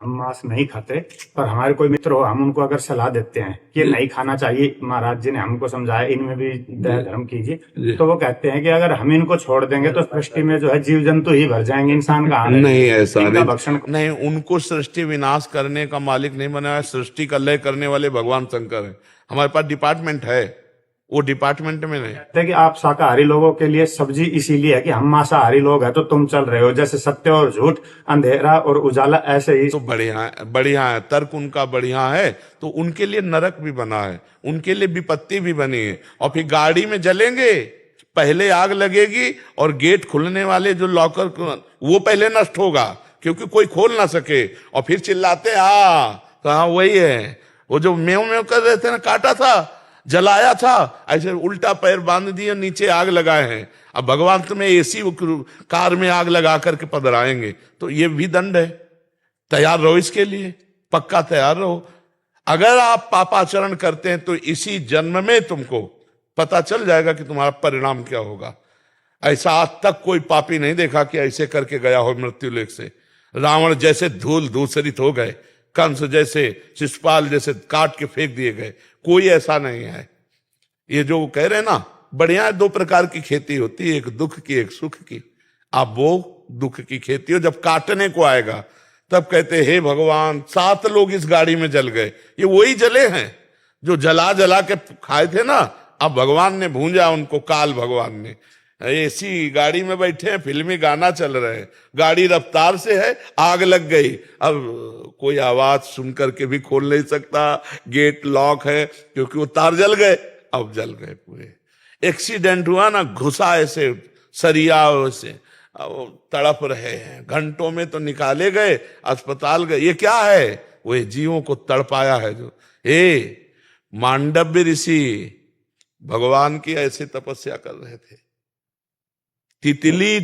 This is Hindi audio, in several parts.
हम मांस नहीं खाते, पर हमारे कोई मित्र हो, हम उनको अगर सलाह देते हैं कि ये नहीं खाना चाहिए, महाराज जी ने हमको समझाया, इनमें भी दया धर्म कीजिए, तो वो कहते हैं कि अगर हम इनको छोड़ देंगे तो सृष्टि में जो है जीव जंतु ही भर जाएंगे, इंसान कहाँ रहेंगे? नहीं, ऐसा इनका नहीं, भक्षण नहीं, उनको सृष्टि विनाश करने का मालिक नहीं बनाया, सृष्टि का लय करने वाले भगवान शंकर है। हमारे पास डिपार्टमेंट है, वो डिपार्टमेंट में नहीं। कहते हैं कि आप शाकाहारी लोगों के लिए सब्जी इसीलिए है कि हम मांसाहारी लोग हैं, तो तुम चल रहे हो जैसे सत्य और झूठ, अंधेरा और उजाला, ऐसे ही। तो बढ़िया है, बढ़िया है, तर्क उनका बढ़िया है। तो उनके लिए नरक भी बना है, उनके लिए विपत्ति भी बनी है। और फिर गाड़ी में जलेंगे, पहले आग लगेगी और गेट खुलने वाले जो लॉकर वो पहले नष्ट होगा, क्योंकि कोई खोल ना सके। और फिर चिल्लाते तो हाँ वही है, वो जो मेव मेव कर रहे थे ना, काटा था, जलाया था, ऐसे उल्टा पैर बांध दिए, नीचे आग लगाए हैं। अब भगवान तुम्हें एसी कार में आग लगा करके पधराएंगे, तो ये भी दंड है। तैयार रहो इसके लिए, पक्का तैयार रहो। अगर आप पापाचरण करते हैं तो इसी जन्म में तुमको पता चल जाएगा कि तुम्हारा परिणाम क्या होगा। ऐसा आज तक कोई पापी नहीं देखा कि ऐसे करके गया हो मृत्यु लेख से। रावण जैसे धूल धूसरित हो गए, कंस जैसे, शिशुपाल जैसे काट के फेंक दिए गए, कोई ऐसा नहीं है। ये जो कह रहे हैं ना, बढ़िया, दो प्रकार की खेती होती है, एक दुख की एक सुख की। आप वो दुख की खेती हो, जब काटने को आएगा तब कहते हे भगवान 7 लोग इस गाड़ी में जल गए। ये वही जले हैं जो जला जला के खाए थे ना, अब भगवान ने भूंजा उनको, काल भगवान ने। ऐसी गाड़ी में बैठे हैं, फिल्मी गाना चल रहे हैं, गाड़ी रफ्तार से है, आग लग गई। अब कोई आवाज सुन करके भी खोल नहीं सकता, गेट लॉक है, क्योंकि वो तार जल गए, अब जल गए पूरे। एक्सीडेंट हुआ ना, घुसा ऐसे सरिया से, तड़प रहे हैं, घंटों में तो निकाले गए, अस्पताल गए। ये क्या है? वो जीवों को तड़पाया है। जो मांडव्य ऋषि भगवान की ऐसे तपस्या कर रहे थे। तितली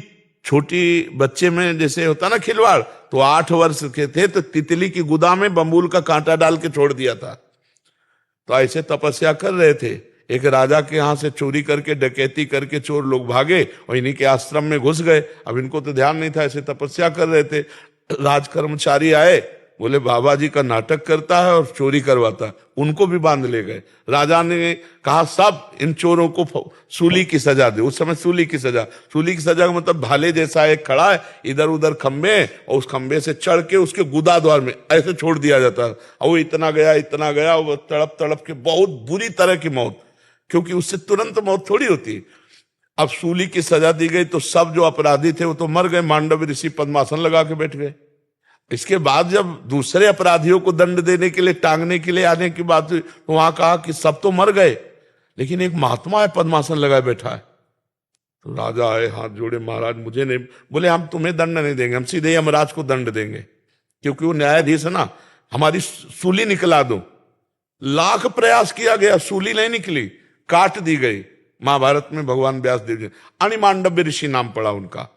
छोटी बच्चे में जैसे होता ना खिलवाड़, तो 8 वर्ष के थे तो तितली की गुदा में बम्बूल का कांटा डाल के छोड़ दिया था। तो ऐसे तपस्या कर रहे थे। एक राजा के यहां से चोरी करके, डकैती करके चोर लोग भागे और इन्हीं के आश्रम में घुस गए। अब इनको तो ध्यान नहीं था, ऐसे तपस्या कर रहे थे। राज कर्मचारी आए, बोले बाबा जी का नाटक करता है और चोरी करवाता है, उनको भी बांध ले गए। राजा ने कहा सब इन चोरों को सूली की सजा दे। उस समय सूली की सजा का मतलब भाले जैसा एक खड़ा है, इधर उधर खंबे, और उस खंबे से चढ़ के उसके गुदा द्वार में ऐसे छोड़ दिया जाता है। और वो इतना गया, वो तड़प तड़प के बहुत बुरी तरह की मौत, क्योंकि उससे तुरंत मौत थोड़ी होती। अब सूली की सजा दी गई तो सब जो अपराधी थे वो तो मर गए। मांडव ऋषि पद्मासन लगा के बैठ गए। इसके बाद जब दूसरे अपराधियों को दंड देने के लिए, टांगने के लिए आने की बात हुई, तो वहां कहा कि सब तो मर गए, लेकिन एक महात्मा है पद्मासन लगाए बैठा है। तो राजा आए, हाथ जोड़े, महाराज मुझे नहीं, बोले हम तुम्हें दंड नहीं देंगे, हम सीधे यमराज को दंड देंगे, क्योंकि वो न्यायाधीश है ना। हमारी सूली निकला दो। लाख प्रयास किया गया, सूली नहीं निकली, काट दी गई। महाभारत में भगवान व्यास देव जी, अणिमांडव्य ऋषि नाम पड़ा उनका।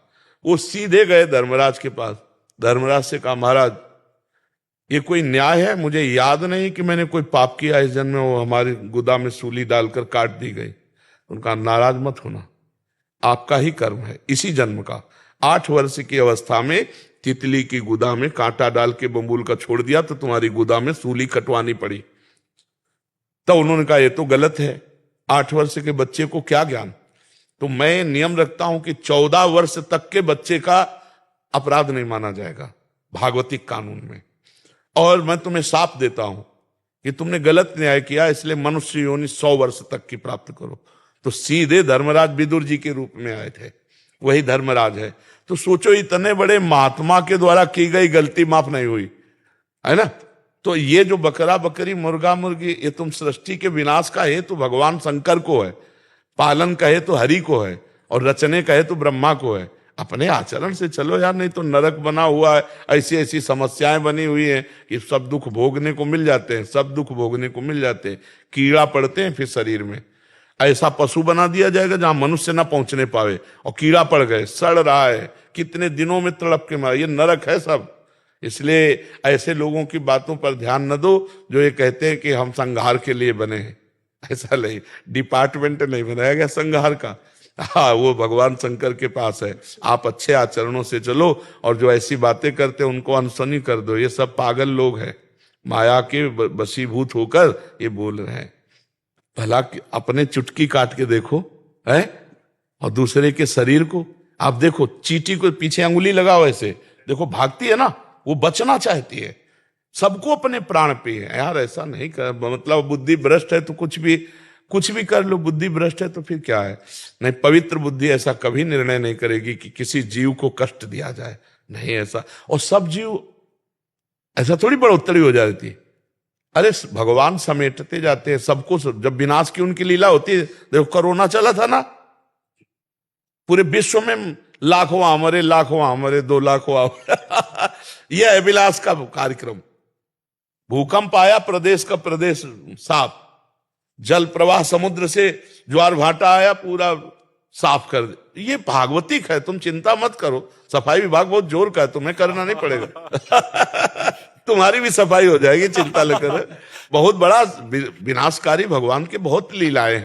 वो सीधे गए धर्मराज के पास। धर्मराज से कहा महाराज ये कोई न्याय है? मुझे याद नहीं कि मैंने कोई पाप किया इस जन्म में, वो हमारी गुदा में सूली डालकर काट दी गई। उनका नाराज मत होना, आपका ही कर्म है इसी जन्म का। 8 वर्ष की अवस्था में तितली की गुदा में कांटा डाल के बम्बूल का छोड़ दिया, तो तुम्हारी गुदा में सूली कटवानी पड़ी। तो उन्होंने कहा ये तो गलत है, 8 वर्ष के बच्चे को क्या ज्ञान। तो मैं नियम रखता हूं कि 14 वर्ष तक के बच्चे का अपराध नहीं माना जाएगा भागवतिक कानून में। और मैं तुम्हें साफ देता हूं कि तुमने गलत न्याय किया, इसलिए मनुष्य योनि 100 वर्ष तक की प्राप्त करो। तो सीधे धर्मराज विदुर जी के रूप में आए थे, वही धर्मराज है। तो सोचो इतने बड़े महात्मा के द्वारा की गई गलती माफ नहीं हुई, है ना। तो ये जो बकरा बकरी, मुर्गा मुर्गी, ये तुम सृष्टि के विनाश का हेतु भगवान शंकर को है, पालन का हेतु हरि को है, और रचने का हेतु ब्रह्मा को है। अपने आचरण से चलो यार, नहीं तो नरक बना हुआ है, ऐसी ऐसी समस्याएं बनी हुई हैं कि सब दुख भोगने को मिल जाते हैं, सब दुख भोगने को मिल जाते हैं, कीड़ा पड़ते हैं फिर शरीर में। ऐसा पशु बना दिया जाएगा जहां मनुष्य ना पहुंचने पावे, और कीड़ा पड़ गए, सड़ रहा है, कितने दिनों में तड़प के मारे, ये नरक है सब। इसलिए ऐसे लोगों की बातों पर ध्यान न दो जो ये कहते हैं कि हम संहार के लिए बने हैं। ऐसा नहीं, डिपार्टमेंट नहीं बनाया गया संहार का। हाँ, वो भगवान शंकर के पास है। आप अच्छे आचरणों से चलो और जो ऐसी बातें करते हैं उनको अनसुनी कर दो। ये सब पागल लोग हैं, माया के वशीभूत होकर ये बोल रहे हैं। भला अपने चुटकी काट के देखो है, और दूसरे के शरीर को आप देखो, चींटी को पीछे अंगुली लगाओ ऐसे देखो, भागती है ना, वो बचना चाहती है। सबको अपने प्राण पे है यार, ऐसा नहीं कर, मतलब बुद्धि भ्रष्ट है तो कुछ भी कर लो, बुद्धि भ्रष्ट है तो फिर क्या है। नहीं, पवित्र बुद्धि ऐसा कभी निर्णय नहीं करेगी कि किसी जीव को कष्ट दिया जाए, नहीं ऐसा। और सब जीव ऐसा थोड़ी बढ़ोतरी हो जाती है। अरे भगवान समेटते जाते हैं सबको। जब विनाश की उनकी लीला होती है, देखो कोरोना चला था ना, पूरे विश्व में लाखों मरे, लाखों मरे, 2 लाख हुआ। यह है विलास का कार्यक्रम। भूकंप आया, प्रदेश का प्रदेश साफ, जल प्रवाह समुद्र से ज्वार भाटा आया, पूरा साफ कर दे। ये भागवतिक है, तुम चिंता मत करो। सफाई विभाग बहुत जोर का है, तुम्हें करना नहीं पड़ेगा। तुम्हारी भी सफाई हो जाएगी, चिंता न करो। बहुत बड़ा विनाशकारी भगवान के बहुत लीलाएं हैं।